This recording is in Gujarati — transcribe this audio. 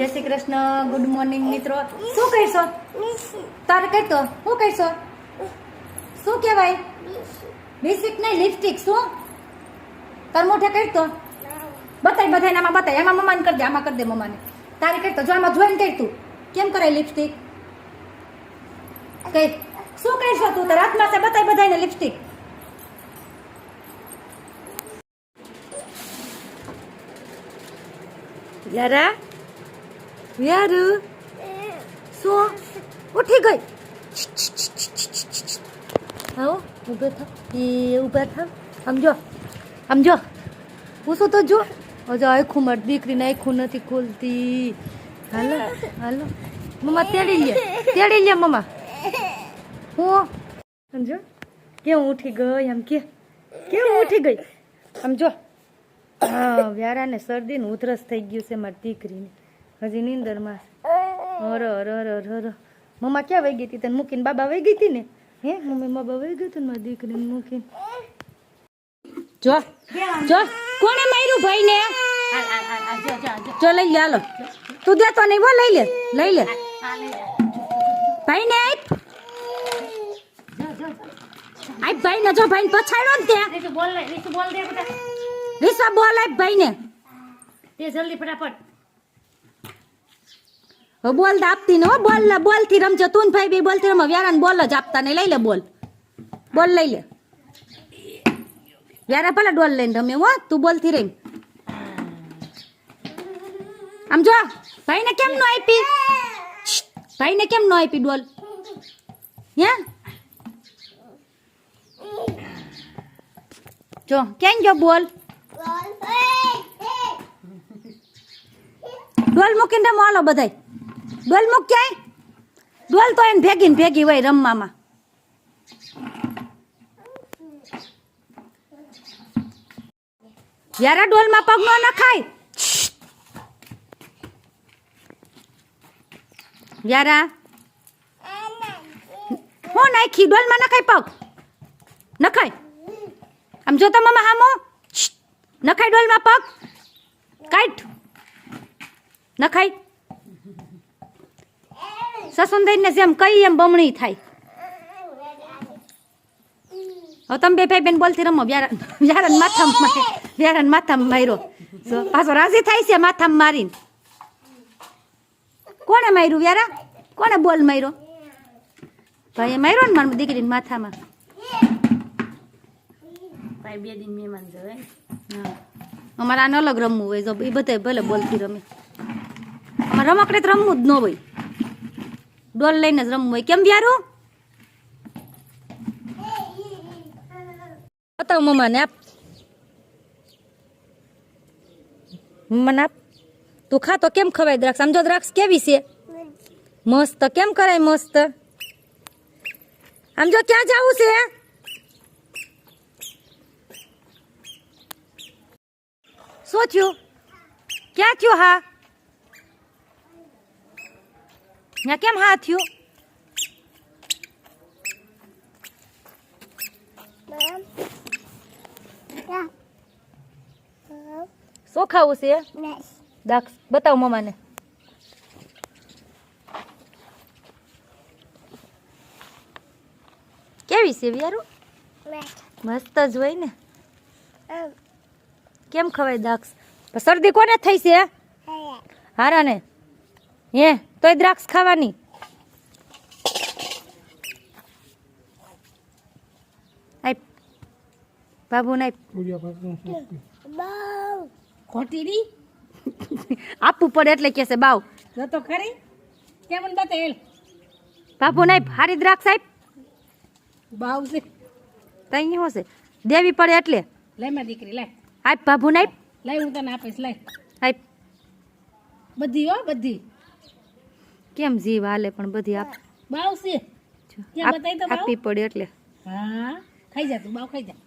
જય શ્રી કૃષ્ણ. ગુડ મોર્નિંગ મિત્રો. શું કહીશો તારે? કહેતો શું કહીશો? શું કહેવાય? લિપસ્ટિક નહીં, લિપસ્ટિક. શું તાર મોઢે કહેતો? બતાય બધાને. આમાં બતાય. આમાં મમ્માને કરી દે. આમાં કરી દે મમ્માને. તારે કહેતો જો આમાં જોઈને કહી તું કેમ કરાય લિપસ્ટિક? કઈ શું કહીશો તું? તારા હાથમાં છે, બતાય બધાને લિપસ્ટિક. યારા યારુ શું ઉઠી ગઈ? આવો ઊભે થાવ. એ ઊભા થાવ. સમજો સમજો પૂછું તો જો. હજુ આખું મારી દીકરીને આખું નથી ખોલતી. હાલો હાલો મમ્મા તેડી લે મમ્મા. હું સમજો કેવું ઉઠી ગઈ. આમ કેવું ઉઠી ગઈ. સમજો વ્યારાને શરદી ને ઉધરસ થઈ ગયું છે મારી દીકરીને. હજી નીંદરમાં. હર હર હર હર. મમ્મા ક્યાં વહી ગઈ હતી? તને મૂકીને બાબા વહી ગઈ હતી ને? હે મમ્મી બાબા વહી ગઈ હતી મારી દીકરીને મૂકીને. જો જો કોણે માર્યું ભાઈ ને? જો લઈ લે. હાલો તું દેતો નહીં. બોલ લઈ લે ભાઈ ને. આપ ભાઈ ને જો ભાઈ ને પછાડ્યો ને ત્યાં રીસા બોલ. આપ ભાઈ ને તે જલ્દી ફટાફટ. બોલ આપતી ને. બોલ થી રમજો તું ને ભાઈ બે. બોલ થી રમો. વ્યારા ને બોલ જ આપતા ને. લઈ લે બોલ લઈ લે. વ્યારા ભલે ડોલ લઈને રમે. હો તું બોલ થી રમ. આમ જો ભાઈ ને કેમ નો આપી? ભાઈ ને કેમ નો આપી ડોલ? હે જો કેમ જો બોલ. ડોલ મૂકીને રમો. હાલો બધાય ડોલ મૂક. ક્યાંય ડોલ તો એને ભેગી હોય રમવામાં. યારા ડોલમાં પગ નો નખાય. યારા હું નાખી ડોલમાં નખાય પગ નખાય. આમ જો તો મમ્મા હામો નખાય ડોલમાં પગ કાઢ નખાય. સસુંદરીને જેમ કઈ એમ બમણી થાય. હવે તમે બે ભાઈ બેન બોલતી રમો. વ્યારાને માથામાં માર્યો. પાછો રાજી થાય છે માથામાં મારીને. કોને માર્યું વ્યારા? કોને બોલ માર્યો? ભાઈ માર્યો ને મારી દીકરીને માથામાં. ભાઈ 2 દિન મહેમાન જવે. હા અમારે આને અલગ રમવું હોય. જો એ બધા ભલે બોલતી રમે. અમારે રમકડે તો રમવું જ ન હોય. ડોલ લઈને જ રમવું હોય. કેમ વ્યારું? બતાવ મમ્માને. આપ મમ્માને આપ. તું ખા તો કેમ ખવાય દ્રાક્ષ? સમજો દ્રાક્ષ કેવી છે? મસ્ત. કેમ કરાય મસ્ત? સમજો ક્યાં જવું છે? શું થયું? ક્યાં થયું? હા ત્યાં કેમ હા થયું? શું ખાવું છે? દાક્ષ બતાવ મમ્માને. કેવી છે વ્યારું? મસ્ત જ હોય ને. કેમ ખવાય દ્રાક્ષ? શરદી કોને થઈ છે? હારા ને. હે તોય દ્રાક્ષ ખાવાની. આપ બાબુ ને ખોટી આપવું પડે એટલે કે છે બાવ તો ખરી. કેમ બતાવેલ બાબુ ને હારી દ્રાક્ષ આપ. બાવ છે તઈ શું છે? દેવી પડે એટલે. લઈ મારી દીકરી લાય. આપ બાબુ ને આપ. લઈ હું તને આપીશ. લઈ આપ. બધી હો બધી. કેમ જીવ હાલે પણ બધી આપ. બાવ છે આપવી પડે એટલે. હા ખાઈ જા તું. બાવ ખાઈ જા.